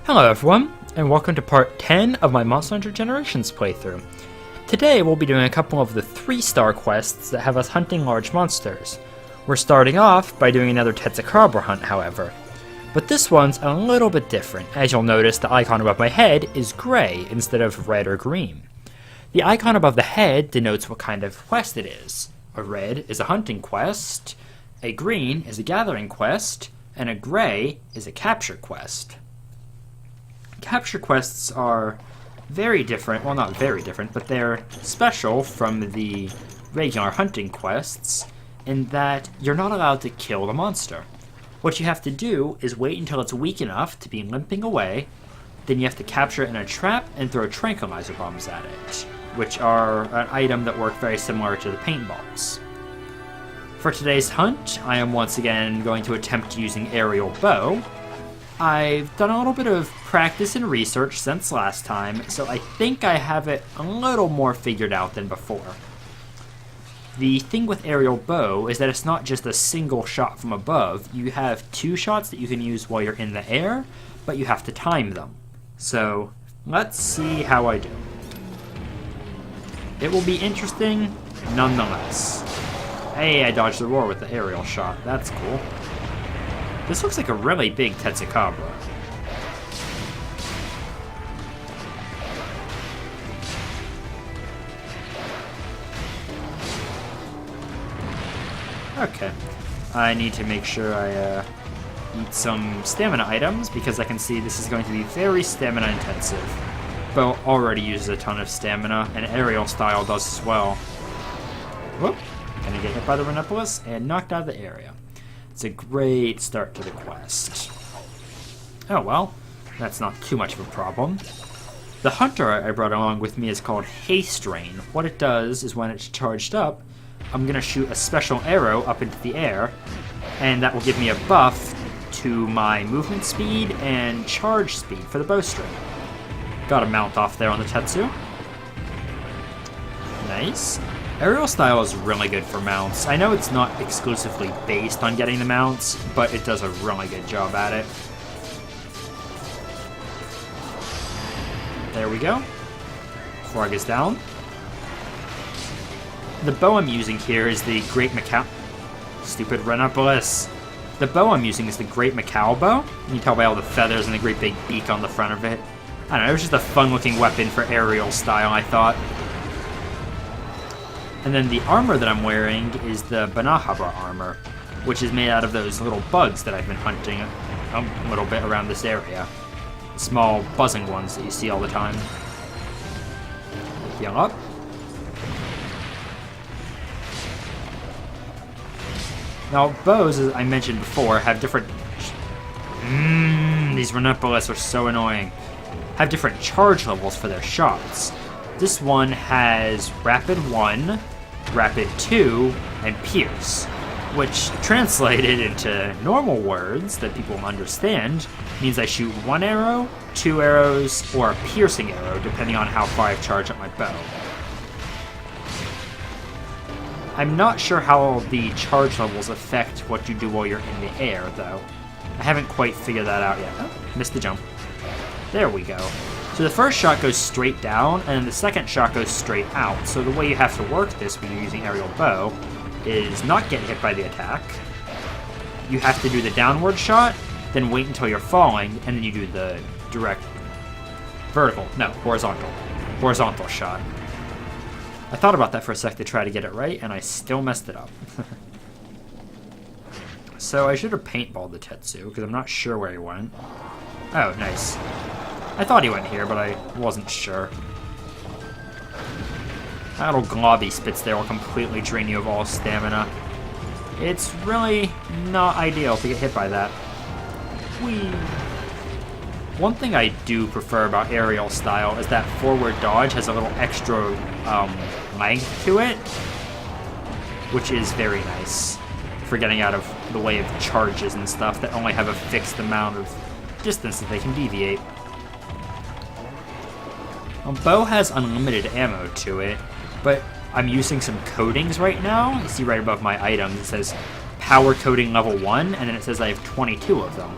Hello everyone, and welcome to part 10 of my Monster Hunter Generations playthrough. Today we'll be doing a couple of the 3-star quests that have us hunting large monsters. We're starting off by doing another Tetsukabra hunt, however. But this one's a little bit different. As you'll notice, the icon above my head is gray instead of red or green. The icon above the head denotes what kind of quest it is. A red is a hunting quest, a green is a gathering quest, and a gray is a capture quest. Capture quests are very different, well not very different, but they're special from the regular hunting quests in that you're not allowed to kill the monster. What you have to do is wait until it's weak enough to be limping away, then you have to capture it in a trap and throw tranquilizer bombs at it, which are an item that work very similar to the paintballs. For today's hunt, I am once again going to attempt using aerial bow. I've done a little bit of practice and research since last time, so I think I have it a little more figured out than before. The thing with aerial bow is that it's not just a single shot from above. You have 2 shots that you can use while you're in the air, but you have to time them. So, let's see how I do. It will be interesting nonetheless. Hey, I dodged the roar with the aerial shot. That's cool. This looks like a really big Tetsukabra. Okay. I need to make sure I eat some stamina items because I can see this is going to be very stamina intensive. Bow already uses a ton of stamina, and aerial style does as well. Whoop. Gonna get hit by the Rhinopolis and knocked out of the area. It's a great start to the quest. Oh well, that's not too much of a problem. The hunter I brought along with me is called Haste Rain. What it does is when it's charged up, I'm going to shoot a special arrow up into the air, and that will give me a buff to my movement speed and charge speed for the bowstring. Got a mount off there on the Tetsu. Nice. Aerial style is really good for mounts. I know it's not exclusively based on getting the mounts, but it does a really good job at it. There we go. Frog is down. The bow I'm using here is the Great Macau... Stupid Rhinopolis. The bow I'm using is the Great Macau bow. You can tell by all the feathers and the great big beak on the front of it. I don't know, it was just a fun-looking weapon for aerial style, I thought. And then the armor that I'm wearing is the Banahabra armor, which is made out of those little bugs that I've been hunting a little bit around this area. Small buzzing ones that you see all the time. Heal up. Now, bows, as I mentioned before, have different... these Rhinopolis are so annoying. Have different charge levels for their shots. This one has Rapid 1, Rapid 2, and Pierce, which translated into normal words that people understand means I shoot 1 arrow, 2 arrows, or a piercing arrow, depending on how far I've charged up my bow. I'm not sure how the charge levels affect what you do while you're in the air, though. I haven't quite figured that out yet. Oh, missed the jump. There we go. So the first shot goes straight down, and then the second shot goes straight out. So the way you have to work this when you're using aerial bow is not get hit by the attack. You have to do the downward shot, then wait until you're falling, and then you do the direct horizontal shot. I thought about that for a sec to try to get it right, and I still messed it up. So I should have paintballed the Tetsu, because I'm not sure where he went. Oh, nice. I thought he went here, but I wasn't sure. That little globby spits there will completely drain you of all stamina. It's really not ideal to get hit by that. Whee! One thing I do prefer about aerial style is that forward dodge has a little extra length to it, which is very nice for getting out of the way of charges and stuff that only have a fixed amount of distance that they can deviate. Bow has unlimited ammo to it, but I'm using some coatings right now. You see right above my items, it says Power Coating Level 1, and then it says I have 22 of them.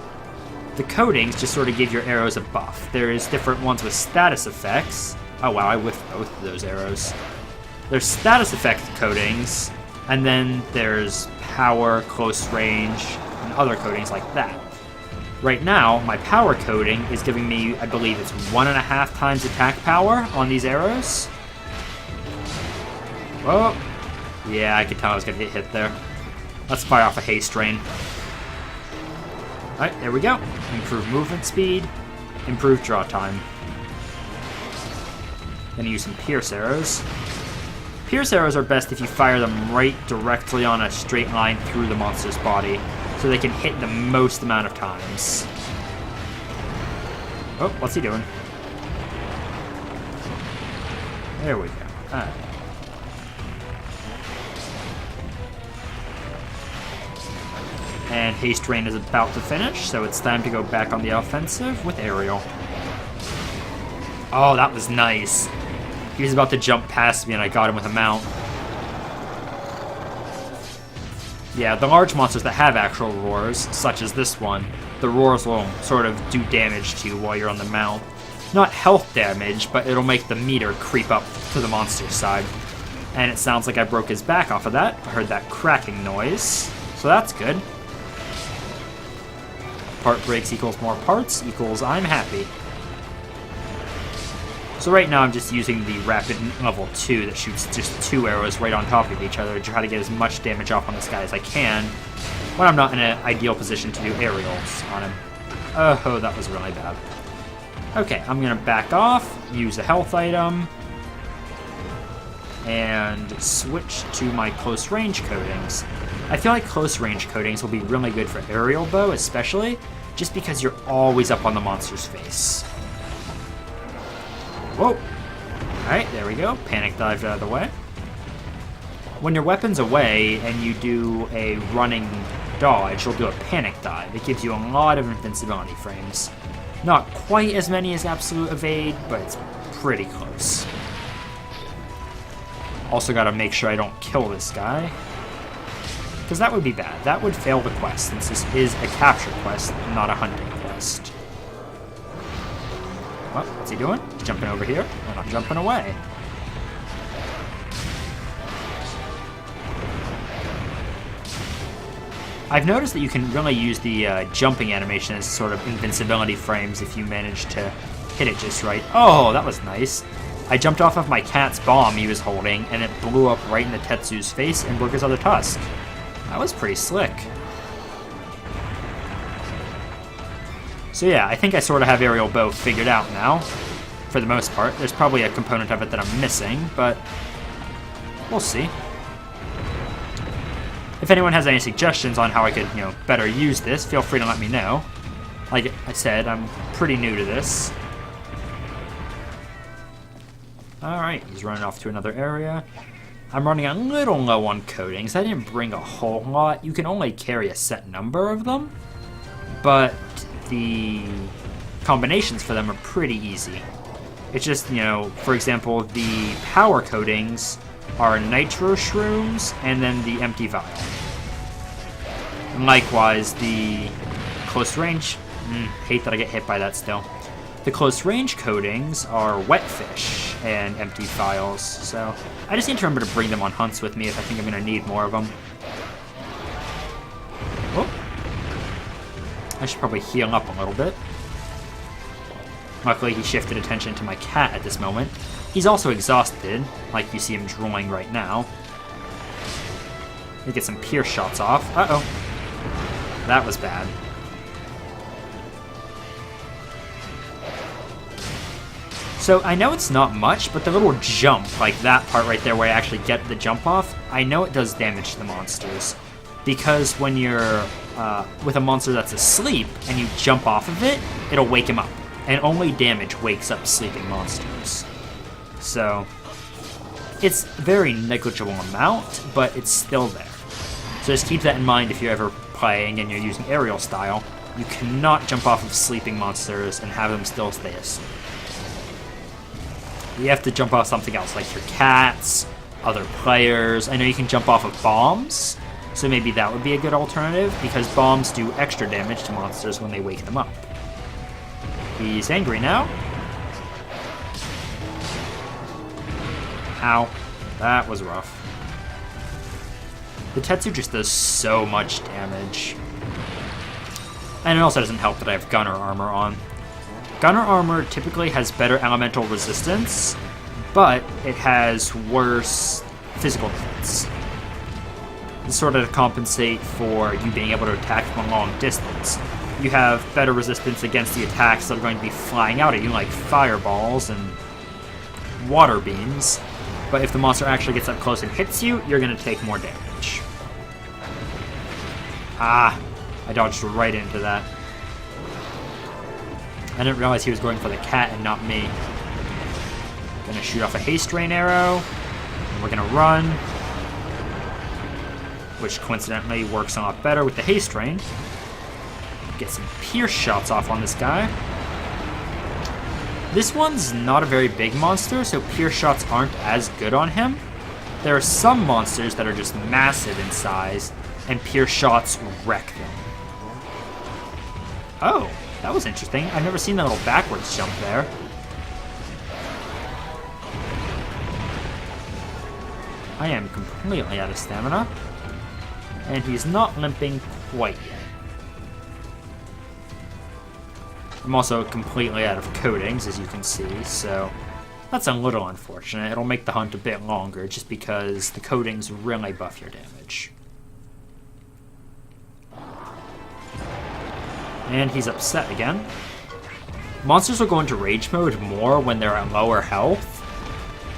the coatings just sort of give your arrows a buff. There's different ones with status effects. Oh wow, I whiffed both of those arrows. There's status effect coatings, and then there's power, close range, and other coatings like that. Right now, my power coating is giving me, I believe it's 1.5 times attack power on these arrows. Whoa. Yeah, I could tell I was going to get hit there. Let's fire off a haste rain. Alright, there we go. Improved movement speed, improved draw time. Gonna use some pierce arrows. Pierce arrows are best if you fire them right directly on a straight line through the monster's body, so they can hit the most amount of times. Oh, what's he doing? There we go. Alright. And Haste Rain is about to finish, so it's time to go back on the offensive with Aerial. Oh, that was nice. He was about to jump past me and I got him with a mount. Yeah, the large monsters that have actual roars, such as this one, the roars will sort of do damage to you while you're on the mount. Not health damage, but it'll make the meter creep up to the monster's side. And it sounds like I broke his back off of that. I heard that cracking noise, so that's good. Part breaks equals more parts equals I'm happy. So right now I'm just using the rapid level 2 that shoots just 2 arrows right on top of each other to try to get as much damage off on this guy as I can when I'm not in an ideal position to do aerials on him. Oh, that was really bad. Okay, I'm gonna back off, use a health item, and switch to my close range coatings. I feel like close range coatings will be really good for aerial bow especially, just because you're always up on the monster's face. Whoa! Alright, there we go. Panic dived out of the way. When your weapon's away and you do a running dodge, you'll do a panic dive. It gives you a lot of invincibility frames. Not quite as many as absolute evade, but it's pretty close. Also gotta make sure I don't kill this guy, because that would be bad. That would fail the quest, since this is a capture quest, not a hunting quest. Well, what's he doing? He's jumping over here, and I'm jumping away. I've noticed that you can really use the jumping animation as sort of invincibility frames if you manage to hit it just right. Oh, that was nice. I jumped off of my cat's bomb he was holding, and it blew up right in the Tetsu's face and broke his other tusk. That was pretty slick. So yeah, I think I sort of have aerial bow figured out now, for the most part. There's probably a component of it that I'm missing, but we'll see. If anyone has any suggestions on how I could, better use this, feel free to let me know. Like I said, I'm pretty new to this. Alright, he's running off to another area. I'm running a little low on coatings. I didn't bring a whole lot. You can only carry a set number of them, but the combinations for them are pretty easy. It's just, for example, the power coatings are nitro shrooms and then the empty vial. And likewise, the close range, hate that I get hit by that still. The close range coatings are wet fish and empty vials, so I just need to remember to bring them on hunts with me if I think I'm going to need more of them. Oh. I should probably heal up a little bit. Luckily, he shifted attention to my cat at this moment. He's also exhausted, like you see him drooling right now. Let me get some pierce shots off. Uh-oh. That was bad. So I know it's not much, but the little jump, like that part right there where I actually get the jump off, I know it does damage to the monsters. Because when you're with a monster that's asleep and you jump off of it, it'll wake him up. And only damage wakes up sleeping monsters. So it's very negligible amount, but it's still there. So just keep that in mind if you're ever playing and you're using aerial style. You cannot jump off of sleeping monsters and have them still stay asleep. You have to jump off something else, like your cats, other players. I know you can jump off of bombs, so maybe that would be a good alternative, because bombs do extra damage to monsters when they wake them up. He's angry now. Ow. That was rough. The Tetsu just does so much damage. And it also doesn't help that I have Gunner Armor on. Gunner Armor typically has better elemental resistance, but it has worse physical defense. Sort of to compensate for you being able to attack from a long distance. You have better resistance against the attacks that are going to be flying out at you, like fireballs and water beams. But if the monster actually gets up close and hits you, you're going to take more damage. Ah, I dodged right into that. I didn't realize he was going for the cat and not me. Gonna shoot off a haste rain arrow, and we're gonna run, which coincidentally works a lot better with the haste rain. Get some pierce shots off on this guy. This one's not a very big monster, so pierce shots aren't as good on him. There are some monsters that are just massive in size, and pierce shots wreck them. Oh, that was interesting. I've never seen that little backwards jump there. I am completely out of stamina, and he's not limping quite yet. I'm also completely out of coatings, as you can see, so that's a little unfortunate. It'll make the hunt a bit longer, just because the coatings really buff your damage. And he's upset again. Monsters will go into rage mode more when they're at lower health,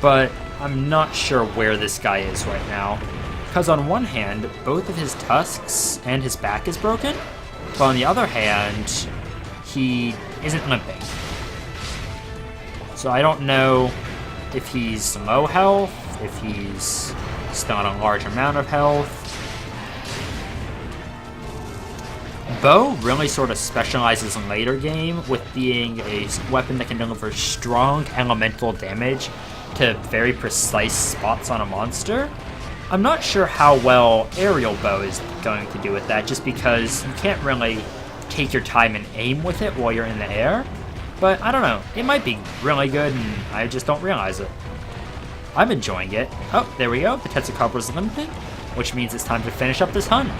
but I'm not sure where this guy is right now. Because on one hand, both of his tusks and his back is broken, but on the other hand, he isn't limping. So I don't know if he's low health, if he's still on a large amount of health. Bow really sort of specializes in later game with being a weapon that can deliver strong elemental damage to very precise spots on a monster. I'm not sure how well aerial bow is going to do with that, just because you can't really take your time and aim with it while you're in the air. But I don't know, it might be really good and I just don't realize it. I'm enjoying it. Oh, there we go, the Tetsukabra's limping, which means it's time to finish up this hunt.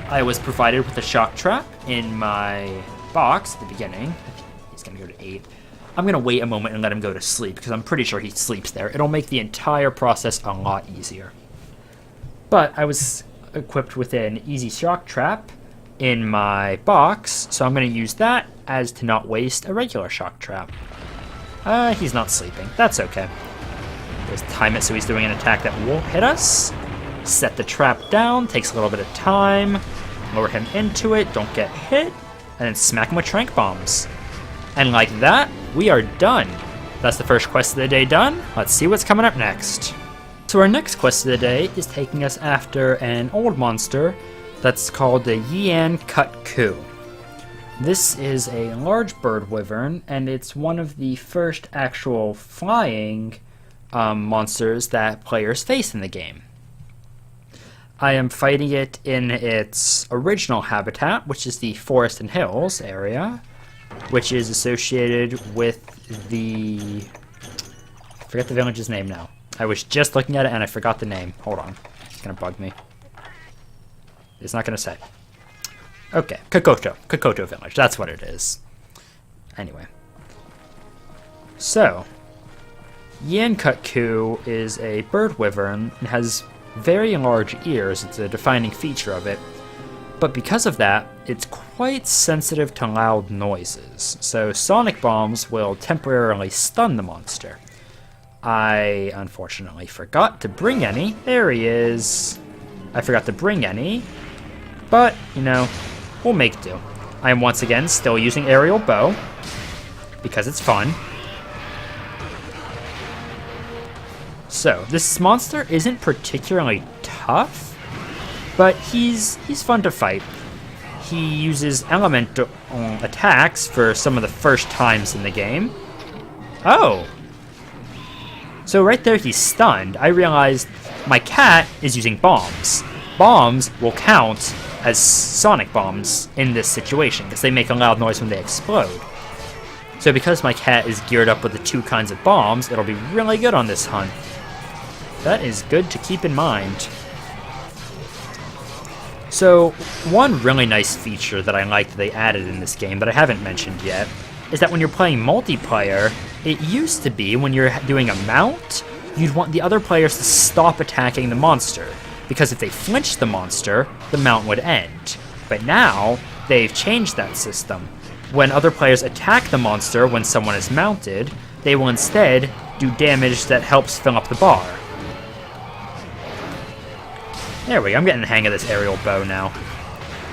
I was provided with a shock trap in my box at the beginning. He's gonna go to 8. I'm gonna wait a moment and let him go to sleep, because I'm pretty sure he sleeps there. It'll make the entire process a lot easier. But I was equipped with an easy shock trap in my box, so I'm gonna use that as to not waste a regular shock trap. He's not sleeping. That's okay. Just time it so he's doing an attack that won't hit us. Set the trap down, takes a little bit of time. Lower him into it, don't get hit, and then smack him with tranq bombs. And like that, we are done. That's the first quest of the day done. Let's see what's coming up next. So our next quest of the day is taking us after an old monster that's called the Yian Cut Ku. This is a large bird wyvern, and it's one of the first actual flying monsters that players face in the game. I am fighting it in its original habitat, which is the Forest and Hills area, which is associated with the... I forget the village's name now. I was just looking at it and I forgot the name. Hold on. It's gonna bug me. It's not gonna say. Okay, Kokoto Village. That's what it is. Anyway. So, Yian Cut Ku is a bird wyvern and has very large ears. It's a defining feature of it. But because of that, it's quite sensitive to loud noises. So sonic bombs will temporarily stun the monster. I unfortunately forgot to bring any. There he is. I forgot to bring any. But, you know, we'll make do. I am once again still using aerial bow, because it's fun. So, this monster isn't particularly tough, but he's fun to fight. He uses elemental attacks for some of the first times in the game. Oh! So right there he's stunned. I realized my cat is using bombs. Bombs will count as sonic bombs in this situation, because they make a loud noise when they explode. So because my cat is geared up with the 2 kinds of bombs, it'll be really good on this hunt. That is good to keep in mind. So, one really nice feature that I like that they added in this game that I haven't mentioned yet is that when you're playing multiplayer, it used to be when you're doing a mount, you'd want the other players to stop attacking the monster, because if they flinched the monster, the mount would end. But now, they've changed that system. When other players attack the monster when someone is mounted, they will instead do damage that helps fill up the bar. There we go, I'm getting the hang of this aerial bow now.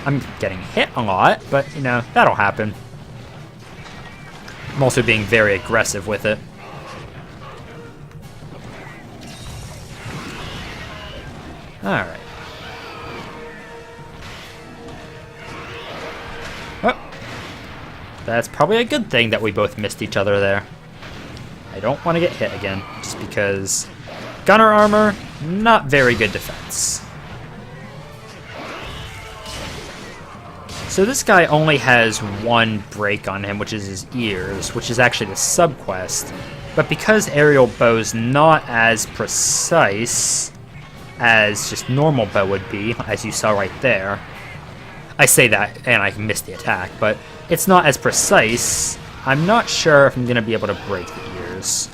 I'm getting hit a lot, but, you know, that'll happen. I'm also being very aggressive with it. Alright. Oh. That's probably a good thing that we both missed each other there. I don't want to get hit again, just because gunner armor, not very good defense. So this guy only has 1 break on him, which is his ears, which is actually the subquest. But because aerial bow's not as precise as just normal bow would be, as you saw right there, I say that and I missed the attack, but it's not as precise. I'm not sure if I'm going to be able to break the ears.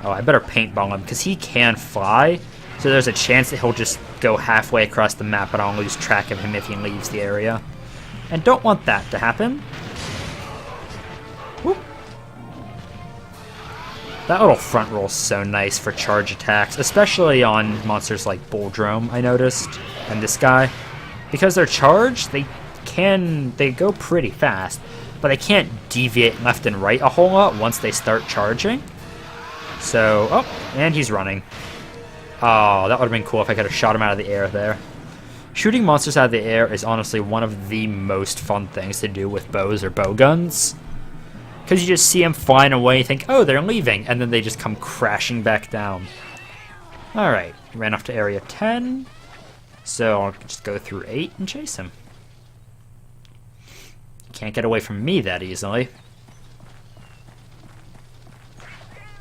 Oh, I better paintball him, because he can fly, so there's a chance that he'll just go halfway across the map, but I'll lose track of him if he leaves the area. And don't want that to happen. Whoop. That little front roll is so nice for charge attacks, especially on monsters like Bulldrome, I noticed, and this guy. Because they're charged, they go pretty fast, but they can't deviate left and right a whole lot once they start charging. So, oh, and he's running. Oh, that would have been cool if I could have shot him out of the air there. Shooting monsters out of the air is honestly one of the most fun things to do with bows or bow guns. Because you just see them flying away, you think, oh, they're leaving, and then they just come crashing back down. Alright, ran off to area 10, so I'll just go through 8 and chase him. Can't get away from me that easily.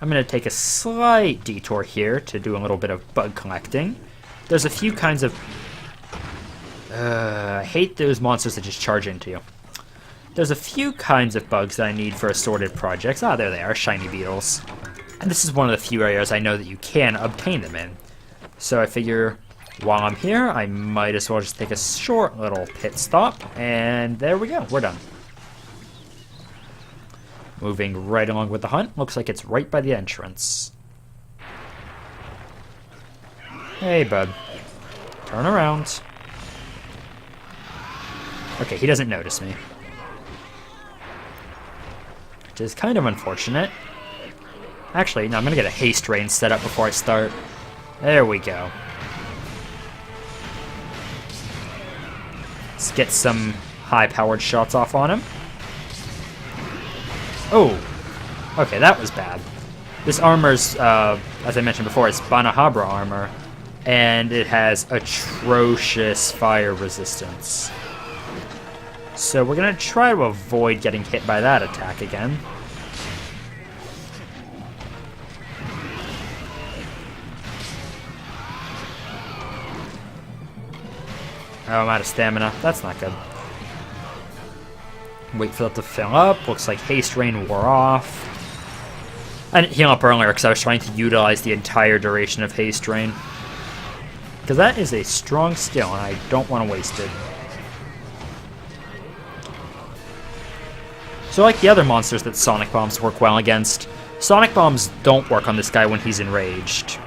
I'm going to take a slight detour here to do a little bit of bug collecting. There's a few kinds of... I hate those monsters that just charge into you. There's a few kinds of bugs that I need for assorted projects. Ah, there they are, shiny beetles. And this is one of the few areas I know that you can obtain them in. So I figure while I'm here, I might as well just take a short little pit stop. And there we go, we're done. Moving right along with the hunt. Looks like it's right by the entrance. Hey, bud. Turn around. Okay, he doesn't notice me. Which is kind of unfortunate. Actually, no, I'm going to get a haste range set up before I start. There we go. Let's get some high-powered shots off on him. Oh! Okay, that was bad. This armor's, as I mentioned before, it's Banahabra armor. And it has atrocious fire resistance. So we're going to try to avoid getting hit by that attack again. Oh, I'm out of stamina. That's not good. Wait for that to fill up. Looks like Haste Rain wore off. I didn't heal up earlier because I was trying to utilize the entire duration of Haste Rain. Because that is a strong skill, and I don't want to waste it. So like the other monsters that Sonic Bombs work well against, Sonic Bombs don't work on this guy when he's enraged.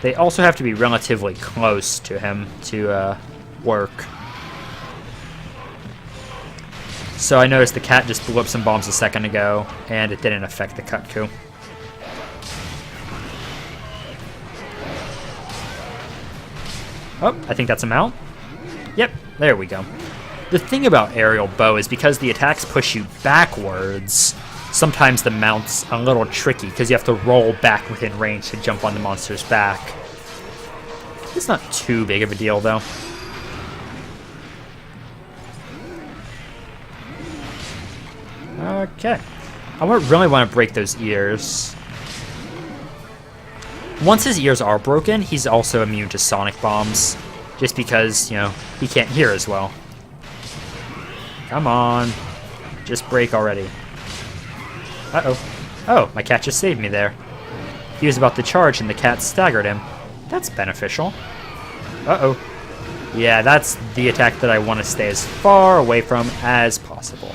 They also have to be relatively close to him to work. So I noticed the cat just blew up some bombs a second ago, and it didn't affect the Cutku. Oh, I think that's a mount. Yep, there we go. The thing about aerial bow is because the attacks push you backwards, sometimes the mount's a little tricky because you have to roll back within range to jump on the monster's back. It's not too big of a deal, though. Okay. I really want to break those ears. Once his ears are broken, he's also immune to sonic bombs. Just because, you know, he can't hear as well. Come on. Just break already. Uh-oh. Oh, my cat just saved me there. He was about to charge and the cat staggered him. That's beneficial. Uh-oh. Yeah, that's the attack that I want to stay as far away from as possible.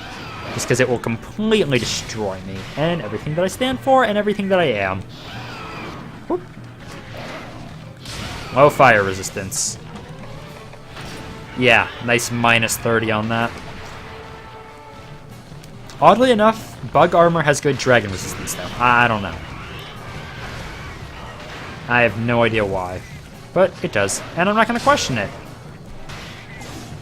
Just because it will completely destroy me and everything that I stand for and everything that I am. Whoop. Low fire resistance. Yeah, nice minus 30 on that. Oddly enough, bug armor has good dragon resistance though. I don't know. I have no idea why. But it does, and I'm not going to question it.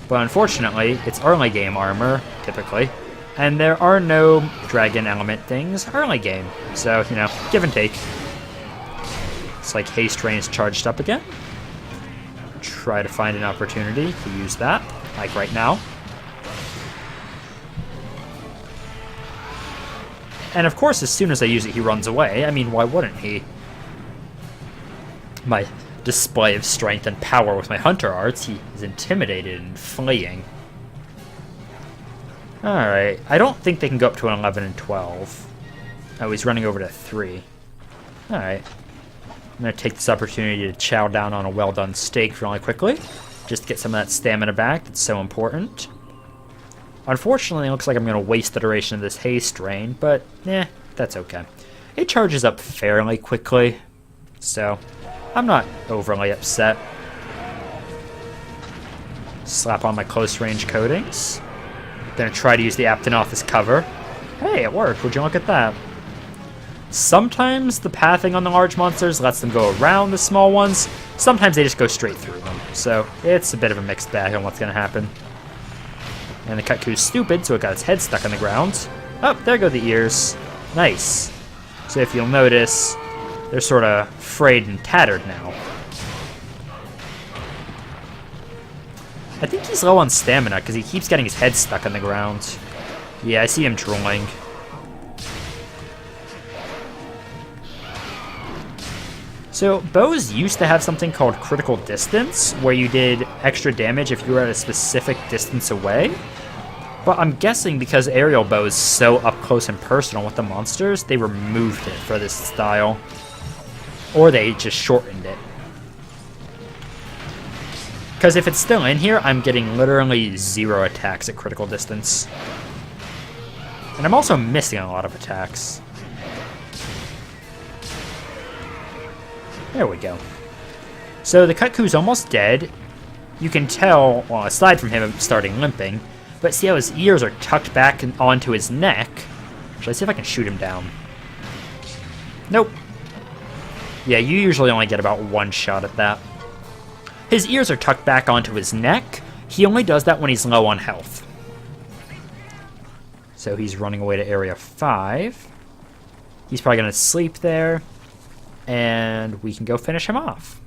But unfortunately, it's early game armor, typically. And there are no dragon element things early game. So, you know, give and take. It's like haste rain is charged up again. Try to find an opportunity to use that, like right now. And of course, as soon as I use it, he runs away. I mean, why wouldn't he? My display of strength and power with my hunter arts, he is intimidated and fleeing. Alright, I don't think they can go up to an 11 and 12. Oh, he's running over to 3. Alright. I'm going to take this opportunity to chow down on a well-done steak really quickly. Just to get some of that stamina back, that's so important. Unfortunately, it looks like I'm going to waste the duration of this haste drain, but that's okay. It charges up fairly quickly, so I'm not overly upset. Slap on my close range coatings. Gonna try to use the Aptonoth as cover. Hey, it worked. Would you look at that? Sometimes the pathing on the large monsters lets them go around the small ones. Sometimes they just go straight through them. So it's a bit of a mixed bag on what's gonna happen. And the Kutku's stupid, so it got its head stuck on the ground. Oh, there go the ears. Nice. So if you'll notice, they're sort of frayed and tattered now. I think he's low on stamina because he keeps getting his head stuck on the ground. Yeah, I see him drooling. So, bows used to have something called critical distance, where you did extra damage if you were at a specific distance away. But I'm guessing because aerial bow is so up close and personal with the monsters, they removed it for this style. Or they just shortened it. Because if it's still in here, I'm getting literally 0 attacks at critical distance. And I'm also missing a lot of attacks. There we go. So the Kutku's almost dead. You can tell, well, aside from him starting limping, but see how his ears are tucked back onto his neck? Should I see if I can shoot him down? Nope. Yeah, you usually only get about 1 shot at that. His ears are tucked back onto his neck. He only does that when he's low on health. So he's running away to area 5. He's probably going to sleep there. And we can go finish him off.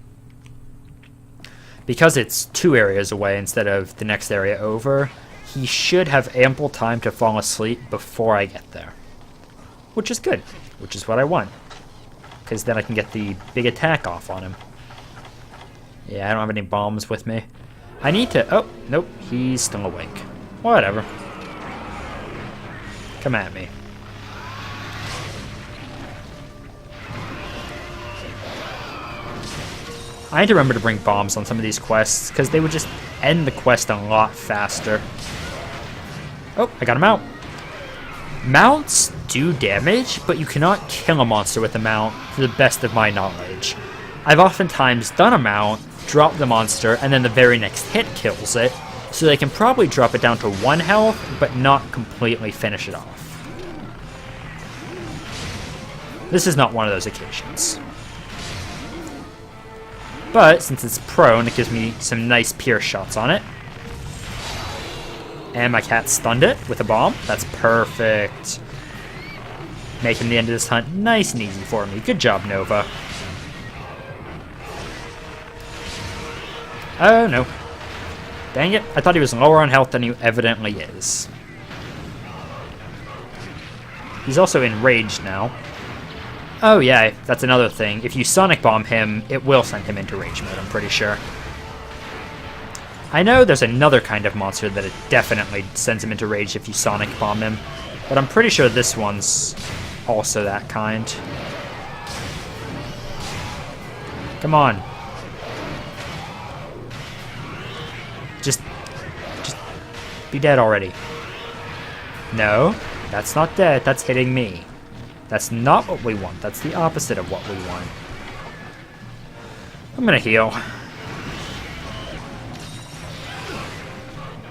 Because it's 2 areas away instead of the next area over, he should have ample time to fall asleep before I get there. Which is good. Which is what I want. Because then I can get the big attack off on him. Yeah, I don't have any bombs with me. I need to... Oh, nope. He's still awake. Whatever. Come at me. I need to remember to bring bombs on some of these quests, because they would just end the quest a lot faster. Oh, I got him out. Mounts do damage, but you cannot kill a monster with a mount, to the best of my knowledge. I've oftentimes done a mount, dropped the monster, and then the very next hit kills it, so they can probably drop it down to 1 health, but not completely finish it off. This is not one of those occasions. But, since it's prone, it gives me some nice pierce shots on it. And my cat stunned it with a bomb. That's perfect. Making the end of this hunt nice and easy for me. Good job, Nova. Oh, no. Dang it. I thought he was lower on health than he evidently is. He's also enraged now. Oh yeah, that's another thing. If you Sonic Bomb him, it will send him into rage mode, I'm pretty sure. I know there's another kind of monster that it definitely sends him into rage if you Sonic Bomb him, but I'm pretty sure this one's also that kind. Come on. Just be dead already. No, that's not dead, that's hitting me. That's not what we want, that's the opposite of what we want. I'm gonna heal.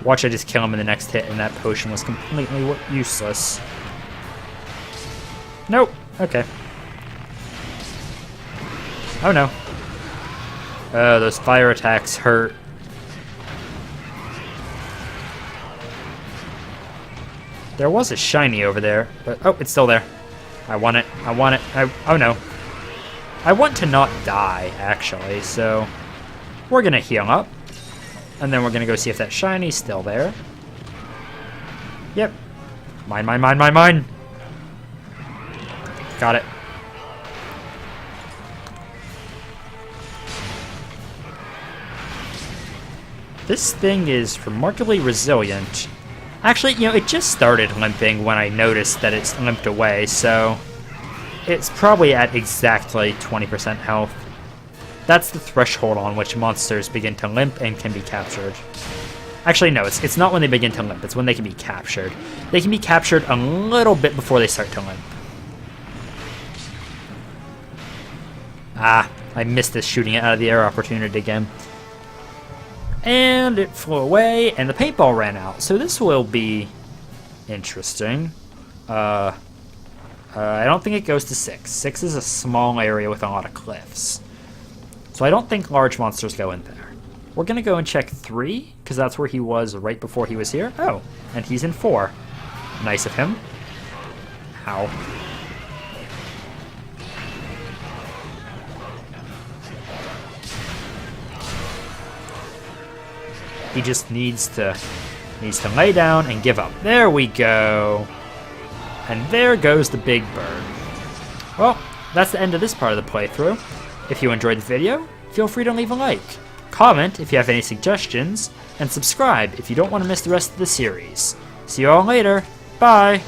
Watch I just kill him in the next hit and that potion was completely useless. Nope, okay. Oh no. Oh, those fire attacks hurt. There was a shiny over there, but oh, it's still there. I want it, I want it, oh no. I want to not die, actually, so we're gonna heal up. And then we're gonna go see if that shiny's still there. Yep. Mine, mine, mine, mine, mine! Got it. This thing is remarkably resilient. Actually, you know, it just started limping when I noticed that it's limped away, so it's probably at exactly 20% health. That's the threshold on which monsters begin to limp and can be captured. Actually, no, it's not when they begin to limp, it's when they can be captured. They can be captured a little bit before they start to limp. Ah, I missed this shooting it out of the air opportunity again. And it flew away, and the paintball ran out. So this will be interesting. I don't think it goes to 6. 6 is a small area with a lot of cliffs. So I don't think large monsters go in there. We're going to go and check 3, because that's where he was right before he was here. Oh, and he's in 4. Nice of him. Ow. He just needs to lay down and give up. There we go. And there goes the big bird. Well, that's the end of this part of the playthrough. If you enjoyed the video, feel free to leave a like, comment if you have any suggestions, and subscribe if you don't want to miss the rest of the series. See you all later. Bye!